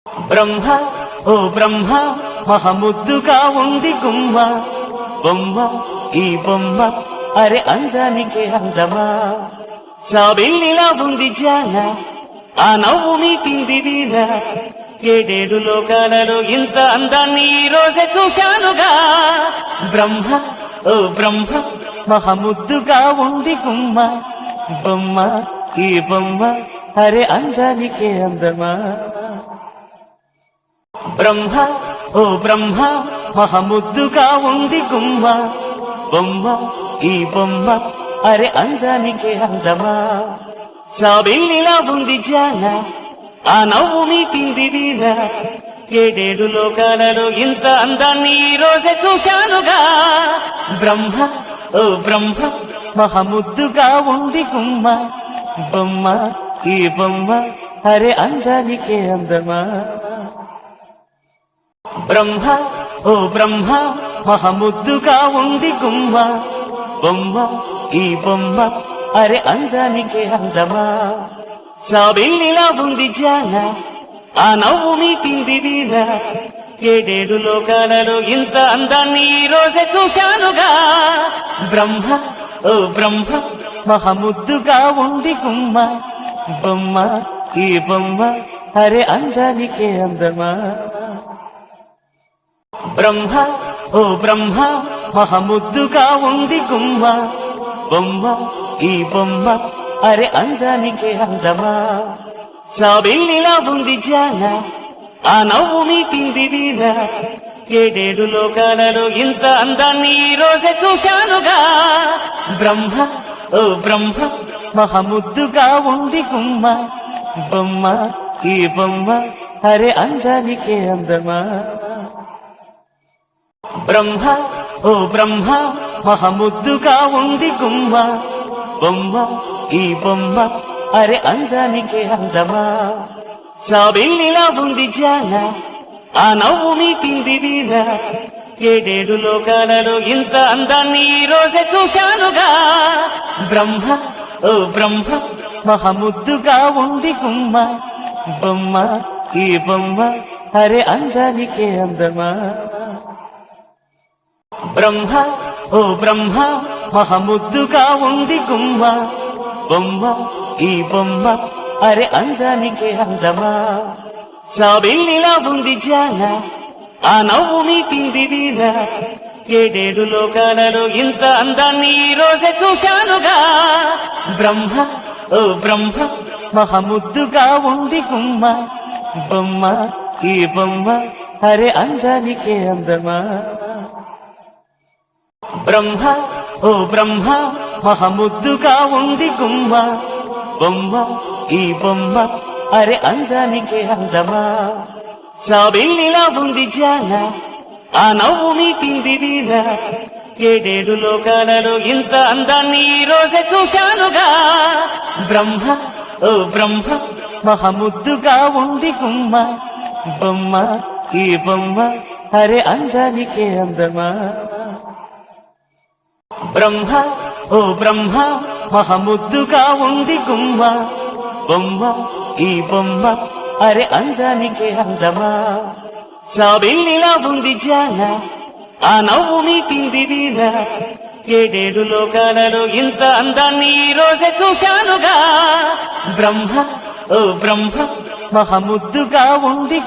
బ్రహ్మ ఓ బ్రహ్మ మహముద్దుగా ఉంది గుమ్మ బొమ్మ ఈ బొమ్మ అరే అందానికి అందమా సాబిల్లిలా ఉంది జాన ఆ నవ్వు మీటింది వీణ ఏడేడు లోకాలలో ఇంత అందాన్ని ఈ రోజే చూశానుగా బ్రహ్మ ఓ బ్రహ్మ మహముద్దుగా ఉంది గుమ్మ బొమ్మ ఈ బొమ్మ అరే అందానికి అందమా బ్రహ్మ ఓ బ్రహ్మ మహముద్దుగా ఉంది గుమ్మ బొమ్మ ఈ బొమ్మ అరే అందానికి అందమా సాబిల్లిలా ఉంది జాన ఆ నవ్వు మీటింది వీణ ఏడేడు లోకాలలో ఇంత అందాన్ని ఈ రోజే చూశానుగా బ్రహ్మ ఓ బ్రహ్మ మహముద్దుగా ఉంది గుమ్మ బొమ్మ ఈ బొమ్మ అరే అందానికి అందమా బ్రహ్మ ఓ బ్రహ్మ మహముద్దుగా ఉంది గుమ్మ బొమ్మ ఈ బొమ్మ అరే అందానికి అందమా సాబిల్లిలా ఉంది జాన ఆ నవ్వు మీటింది వీణ ఏడేడు లోకాలలో ఇంత అందాన్ని ఈ రోజే చూశానుగా బ్రహ్మ ఓ బ్రహ్మ మహముద్దుగా ఉంది గుమ్మ బొమ్మ ఈ బొమ్మ అరే అందానికి అందమా బ్రహ్మ ఓ బ్రహ్మ మహముద్దుగా ఉంది గుమ్మ బొమ్మ ఈ బొమ్మ అరే అందానికి అందమా సాబిల్లిలా ఉంది జాన ఆ నవ్వు మీటింది వీణ ఏడేడు లోకాలలో ఇంత అందాన్ని ఈ రోజే చూశానుగా బ్రహ్మ ఓ బ్రహ్మ మహముద్దుగా ఉంది గుమ్మ బొమ్మ ఈ బొమ్మ అరే అందానికి అందమా బ్రహ్మ ఓ బ్రహ్మ మహముద్దుగా ఉంది గుమ్మ బొమ్మ ఈ బొమ్మ అరే అందానికి అందమా సాబిల్లిలా ఉంది జాన ఆ నవ్వు మీటింది వీణ ఏడేడు లోకాలలో ఇంత అందాన్ని ఈ రోజే చూశానుగా బ్రహ్మ ఓ బ్రహ్మ మహముద్దుగా ఉంది గుమ్మ బొమ్మ ఈ బొమ్మ అరే అందానికి అందమా బ్రహ్మ ఓ బ్రహ్మ మహముద్దుగా ఉంది గుమ్మ బొమ్మ ఈ బొమ్మ అరే అందానికి అందమా సాబిల్లిలా ఉంది జాన ఆ నవ్వు మీటింది వీణ ఏడేడు లోకాలలో ఇంత అందాన్ని ఈ రోజే చూశానుగా బ్రహ్మ ఓ బ్రహ్మ మహముద్దుగా ఉంది గుమ్మ బొమ్మ ఈ బొమ్మ అరే అందానికి అందమా బ్రహ్మ ఓ బ్రహ్మ మహముద్దుగా ఉంది గుమ్మ బొమ్మ ఈ బొమ్మ అరే అందానికి అందమా సాబిల్లిలా ఉంది జాన ఆ నవ్వు మీటింది వీణ ఏడేడు లోకాలలో ఇంత అందాన్ని ఈ రోజే చూశానుగా బ్రహ్మ ఓ బ్రహ్మ మహముద్దుగా ఉంది గుమ్మ బొమ్మ ఈ బొమ్మ అరే అందానికి అందమా బ్రహ్మ ఓ బ్రహ్మ మహముద్దుగా ఉంది గుమ్మ బొమ్మ ఈ బొమ్మ అరే అందానికి అందమా సాబిల్లిలా ఉంది జాన ఆ నవ్వు మీటింది వీణ ఏడేడు లోకాలలో ఇంత అందాన్ని ఈ రోజే చూశానుగా బ్రహ్మ ఓ బ్రహ్మ మహముద్దుగా ఉంది